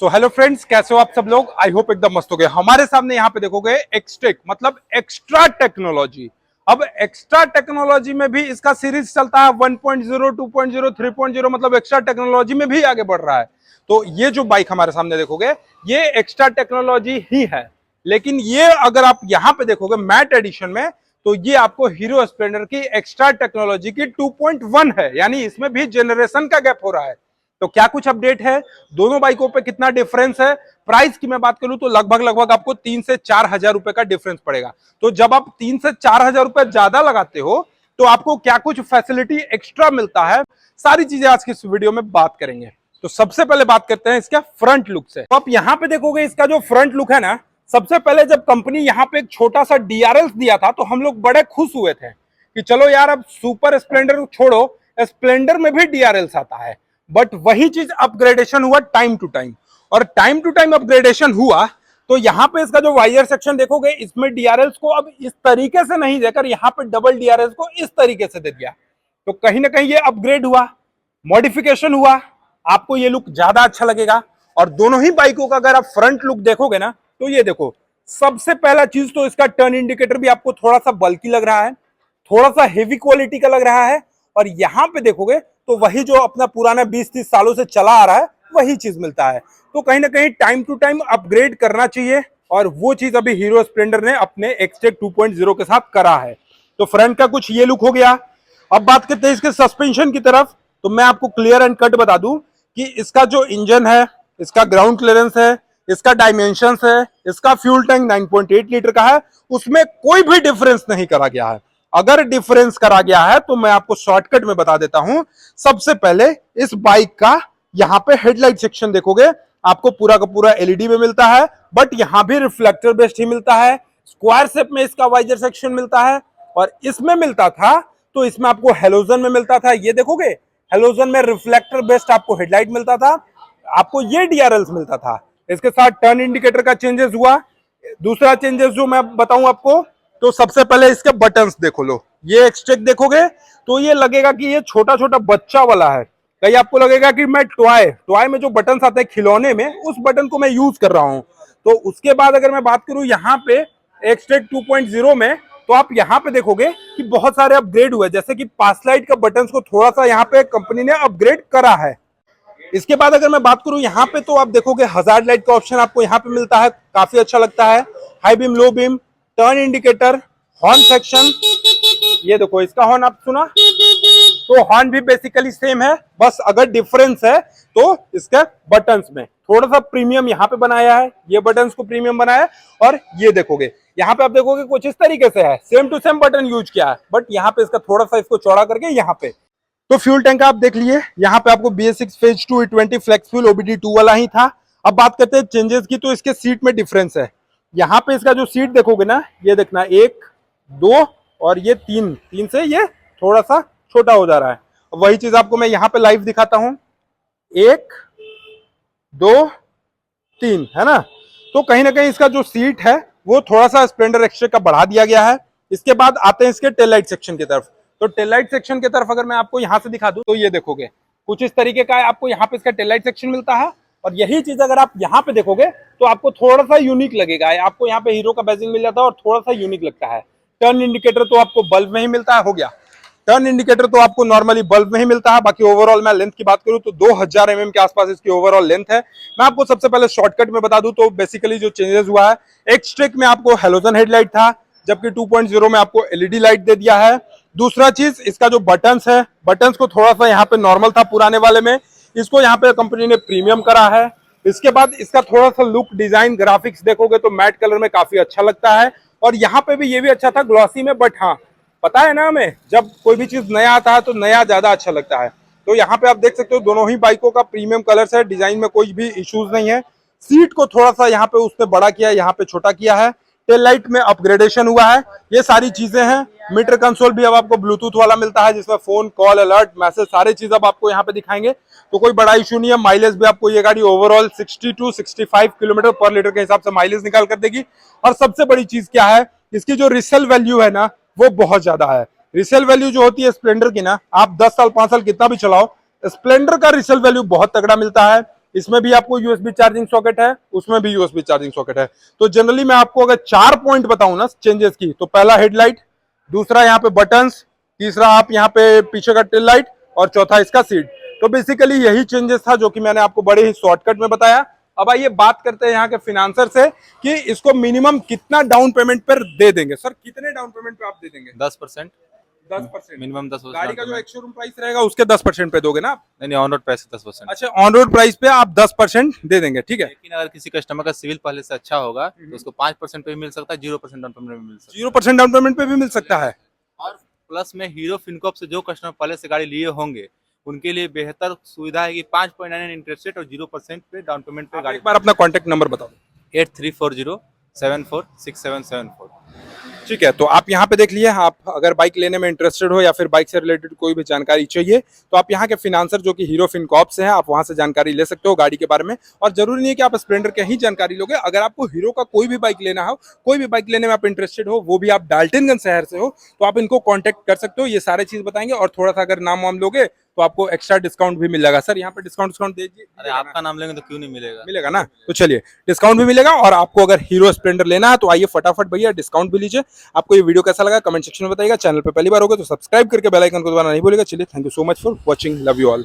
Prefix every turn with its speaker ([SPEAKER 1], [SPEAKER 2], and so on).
[SPEAKER 1] So hello friends, कैसे हो आप सब लोग। आई होप एकदम मस्त हो गए। हमारे सामने यहाँ पे देखोगे एक्सटेक मतलब एक्स्ट्रा टेक्नोलॉजी। अब एक्स्ट्रा टेक्नोलॉजी में भी इसका सीरीज चलता है 1.0, 2.0, 3.0 मतलब एक्स्ट्रा टेक्नोलॉजी में भी आगे बढ़ रहा है। तो ये जो बाइक हमारे सामने देखोगे ये एक्स्ट्रा टेक्नोलॉजी ही है, लेकिन ये अगर आप यहाँ पे देखोगे मैट एडिशन में तो ये आपको हीरो स्प्लेंडर की एक्स्ट्रा टेक्नोलॉजी की 2.1 है, यानी इसमें भी जनरेशन का गैप हो रहा है। तो क्या कुछ अपडेट है, दोनों बाइकों पे कितना डिफरेंस है। प्राइस की मैं बात करूं तो लगभग आपको 3 से 4 हजार रुपए का डिफरेंस पड़ेगा। तो जब आप 3 से 4 हजार रुपए ज्यादा लगाते हो तो आपको क्या कुछ फैसिलिटी एक्स्ट्रा मिलता है, सारी चीजें आज की इस वीडियो में बात करेंगे। तो सबसे पहले बात करते हैं इसका फ्रंट लुक से। तो आप यहाँ पे देखोगे इसका जो फ्रंट लुक है ना, सबसे पहले जब कंपनी यहाँ पे एक छोटा सा डीआरएल दिया था तो हम लोग बड़े खुश हुए थे कि चलो यार अब सुपर स्प्लेंडर छोड़ो, स्प्लेंडर में भी डीआरएल आता है। बट वही चीज अपग्रेडेशन हुआ टाइम टू टाइम, और टाइम टू टाइम अपग्रेडेशन हुआ तो यहाँ पे इसका जो वाइजर सेक्शन देखोगे इसमें डीआरएल्स को अब इस तरीके से नहीं देकर यहाँ पे डबल डीआरएल्स को इस तरीके से दे दिया। तो कहीं ना कहीं ये अपग्रेड हुआ, मॉडिफिकेशन हुआ, आपको ये लुक ज्यादा अच्छा लगेगा। और दोनों ही बाइकों का अगर आप फ्रंट लुक देखोगे ना तो ये देखो, सबसे पहला चीज तो इसका टर्न इंडिकेटर भी आपको थोड़ा सा बल्की लग रहा है, थोड़ा सा हेवी क्वालिटी का लग रहा है। और यहाँ पे देखोगे तो वही जो अपना पुराना 20-30 सालों से चला आ रहा है वही चीज मिलता है। तो कहीं ना कहीं टाइम टू टाइम अपग्रेड करना चाहिए, और वो चीज अभी हीरो स्प्लेंडर ने अपने एक्सटेक 2.0 के साथ करा है। तो फ्रंट का कुछ ये लुक हो गया। अब बात करते हैं इसके सस्पेंशन की तरफ। तो मैं आपको क्लियर एंड कट बता दूं कि इसका जो इंजन है, इसका ग्राउंड क्लियरेंस है, इसका डायमेंशंस है, इसका फ्यूल टैंक 9.8 लीटर का है, उसमें कोई भी डिफरेंस नहीं करा गया है। अगर डिफरेंस करा गया है तो मैं आपको शॉर्टकट में बता देता हूं। सबसे पहले इस बाइक का यहां पे हेडलाइट सेक्शन देखोगे, आपको पूरा का पूरा एलईडी में मिलता है, बट यहां भी रिफ्लेक्टर बेस्ड ही मिलता है। स्क्वायर शेप में इसका वाइजर सेक्शन मिलता है, और इसमें मिलता था तो इसमें आपको हेलोजन में मिलता था। ये देखोगे हेलोजन में रिफ्लेक्टर बेस्ड आपको हेडलाइट मिलता था, आपको ये डीआरएल्स मिलता था। इसके साथ टर्न इंडिकेटर का चेंजेस हुआ। दूसरा चेंजेस जो मैं बताऊं आपको, तो सबसे पहले इसके बटन्स देखो लो। ये एक्सटेक देखोगे तो ये लगेगा कि ये छोटा छोटा बच्चा वाला है, कहीं आपको लगेगा कि मैं टॉय में जो बटन्स आते हैं खिलौने में, उस बटन को मैं यूज कर रहा हूं। तो उसके बाद अगर मैं बात करूं यहाँ पे एक्सटेक 2.0 में, तो आप यहाँ पे देखोगे कि बहुत सारे अपग्रेड हुए, जैसे कि पास लाइट का बटन्स को थोड़ा सा यहाँ पे कंपनी ने अपग्रेड करा है। इसके बाद अगर मैं बात करूं यहाँ पे, तो आप देखोगे हजार्ड लाइट का ऑप्शन आपको यहाँ पे मिलता है, काफी अच्छा लगता है। High beam, low beam, turn indicator, horn section. ये देखो इसका हॉर्न आप सुना, तो हॉर्न भी बेसिकली सेम है, बस अगर डिफरेंस है तो इसके बटन्स में थोड़ा सा प्रीमियम यहाँ पे बनाया है, ये बटन्स को प्रीमियम बनाया है। और ये देखोगे यहाँ पे आप देखोगे कुछ इस तरीके से है, same to same button use किया है, बट यहाँ पे इसका थोड़ा सा इसको चौड़ा करके यहाँ पे। तो फ्यूल टैंक आप देख लिए, यहाँ पे आपको BS6 phase 2 E20 flex fuel OBD2 वाला ही था। अब बात करते हैं चेंजेस की, तो इसके सीट में डिफरेंस है। यहाँ पे इसका जो सीट देखोगे ना, ये देखना 1, 2 और ये 3 से ये थोड़ा सा छोटा हो जा रहा है। वही चीज आपको मैं यहाँ पे लाइव दिखाता हूँ, 1, 2, 3 है ना। तो कहीं ना कहीं इसका जो सीट है वो थोड़ा सा स्प्लेंडर एक्स्ट्रा का बढ़ा दिया गया है। इसके बाद आते हैं इसके टेल लाइट सेक्शन की तरफ। तो टेल लाइट सेक्शन की तरफ अगर मैं आपको यहाँ से दिखा दूं तो ये देखोगे कुछ इस तरीके का है, आपको यहाँ पे इसका टेल लाइट सेक्शन मिलता है। और यही चीज अगर आप यहाँ पे देखोगे तो आपको थोड़ा सा यूनिक लगेगा, आपको यहाँ पे हीरो का बैजिंग मिल जाता है और थोड़ा सा यूनिक लगता है। टर्न इंडिकेटर तो आपको बल्ब में ही मिलता है, हो गया। टर्न इंडिकेटर तो आपको नॉर्मली बल्ब में ही मिलता है। बाकी ओवरऑल मैं लेंथ की बात करूं तो 2000 mm के आसपास इसकी ओवरऑल लेंथ है। मैं आपको सबसे पहले शॉर्टकट में बता दूं तो बेसिकली जो चेंजेस हुआ है, एक्सटेक में आपको हेलोजन हेडलाइट था, जबकि 2.0 में आपको एलईडी लाइट दे दिया है। दूसरा चीज इसका जो बटन्स है, बटन्स को थोड़ा सा यहाँ पे नॉर्मल था पुराने वाले में, इसको यहाँ पे कंपनी ने प्रीमियम करा है। इसके बाद इसका थोड़ा सा लुक, डिजाइन, ग्राफिक्स देखोगे तो मैट कलर में काफी अच्छा लगता है। और यहाँ पे भी ये भी अच्छा था ग्लॉसी में, बट हाँ पता है ना हमें जब कोई भी चीज नया आता है तो नया ज्यादा अच्छा लगता है। तो यहाँ पे आप देख सकते हो दोनों ही बाइकों का प्रीमियम कलर्स है, डिजाइन में कोई भी इश्यूज नहीं है। सीट को थोड़ा सा यहाँ पे उसने बड़ा किया, यहाँ पे छोटा किया है। टेल लाइट में अपग्रेडेशन हुआ है, ये सारी चीजें हैं। मीटर कंसोल भी अब आपको ब्लूटूथ वाला मिलता है, जिसमें फोन कॉल, अलर्ट, मैसेज सारी चीज अब आपको यहाँ पे दिखाएंगे। तो कोई बड़ा इशू नहीं है। माइलेज भी आपको ये गाड़ी ओवरऑल 62-65 किलोमीटर पर लीटर के हिसाब से माइलेज निकाल कर देगी। और सबसे बड़ी चीज क्या है, इसकी जो रिसेल वैल्यू है ना वो बहुत ज्यादा है। रिसेल वैल्यू जो होती है स्प्लेंडर की ना, आप 10 साल 5 साल कितना भी चलाओ, स्प्लेंडर का रिसेल वैल्यू बहुत तगड़ा मिलता है। इसमें भी आपको यूएसबी चार्जिंग सॉकेट है, उसमें भी यूएसबी चार्जिंग सॉकेट है। तो जनरली मैं आपको अगर 4 पॉइंट बताऊं ना चेंजेस की, तो पहला हेडलाइट, दूसरा यहाँ पे बटन्स, तीसरा आप यहाँ पे पीछे का टेल लाइट, और चौथा इसका सीट। तो बेसिकली यही चेंजेस था जो कि मैंने आपको बड़े ही शॉर्टकट में बताया। अब आइए बात करते हैं यहाँ के फिनांसर से कि इसको मिनिमम कितना डाउन पेमेंट पर दे देंगे। सर कितने डाउन पेमेंट पे आप दे देंगे?
[SPEAKER 2] 10%।
[SPEAKER 1] 10%?
[SPEAKER 2] मिनिमम 10%।
[SPEAKER 1] गाड़ी का जो एक्स शोरूम प्राइस रहेगा उसके 10% पे दोगे ना आप?
[SPEAKER 2] नहीं नहीं, ऑन रोड प्राइस 10%।
[SPEAKER 1] अच्छा, ऑन रोड प्राइस पे आप 10% दे देंगे, ठीक है।
[SPEAKER 2] लेकिन अगर किसी कस्टमर का सिविल पहले से अच्छा होगा तो उसको 5% पे भी मिल सकता है, 0% डाउन पेमेंट में मिल सकता है।
[SPEAKER 1] 0% डाउन पेमेंट पे भी मिल सकता है।
[SPEAKER 2] और प्लस में हीरो फिनकॉप से जो कस्टमर पहले से गाड़ी लिए होंगे उनके लिए बेहतर सुविधा है कि 5.99 इंटरेस्ट रेट और 0% पे डाउन पेमेंट पे
[SPEAKER 1] आप
[SPEAKER 2] गाड़ी।
[SPEAKER 1] एक बार अपना कॉन्टेक्ट नंबर बताओ।
[SPEAKER 2] 8340746774।
[SPEAKER 1] ठीक है, तो आप यहाँ पे देख लिए, आप अगर बाइक लेने में इंटरेस्टेड हो या फिर बाइक से रिलेटेड कोई भी जानकारी चाहिए तो आप यहाँ के फिनांसर जो कि हीरो फिनकॉप से हैं, आप वहां से जानकारी ले सकते हो गाड़ी के बारे में। और जरूरी नहीं है कि आप स्प्लेंडर के ही जानकारी लोगे, अगर आपको हीरो का कोई भी बाइक लेना हो, कोई भी बाइक लेने में आप इंटरेस्टेड हो, वो भी आप डाल्टनगंज शहर से हो, तो आप इनको कॉन्टेक्ट कर सकते हो। ये सारे चीज बताएंगे और थोड़ा सा अगर नाम वाम लोगे तो आपको एक्स्ट्रा डिस्काउंट भी मिल जाएगा। सर यहाँ पे डिस्काउंट दीजिए।
[SPEAKER 2] अरे आपका नाम लेंगे तो क्यों नहीं मिलेगा?
[SPEAKER 1] मिलेगा ना, तो चलिए डिस्काउंट भी मिलेगा। और आपको अगर हीरो स्प्लेंडर लेना है तो आइए फटाफट भैया डिस्काउंट भी लीजिए। आपको ये वीडियो कैसा लगा कमेंट सेक्शन में बताइएगा। चैनल पे पहली बार होगा तो सब्सक्राइब करके बेल आइकन को दबाना नहीं भूलिएगा। चलिए, thank you so much for watching, love you all.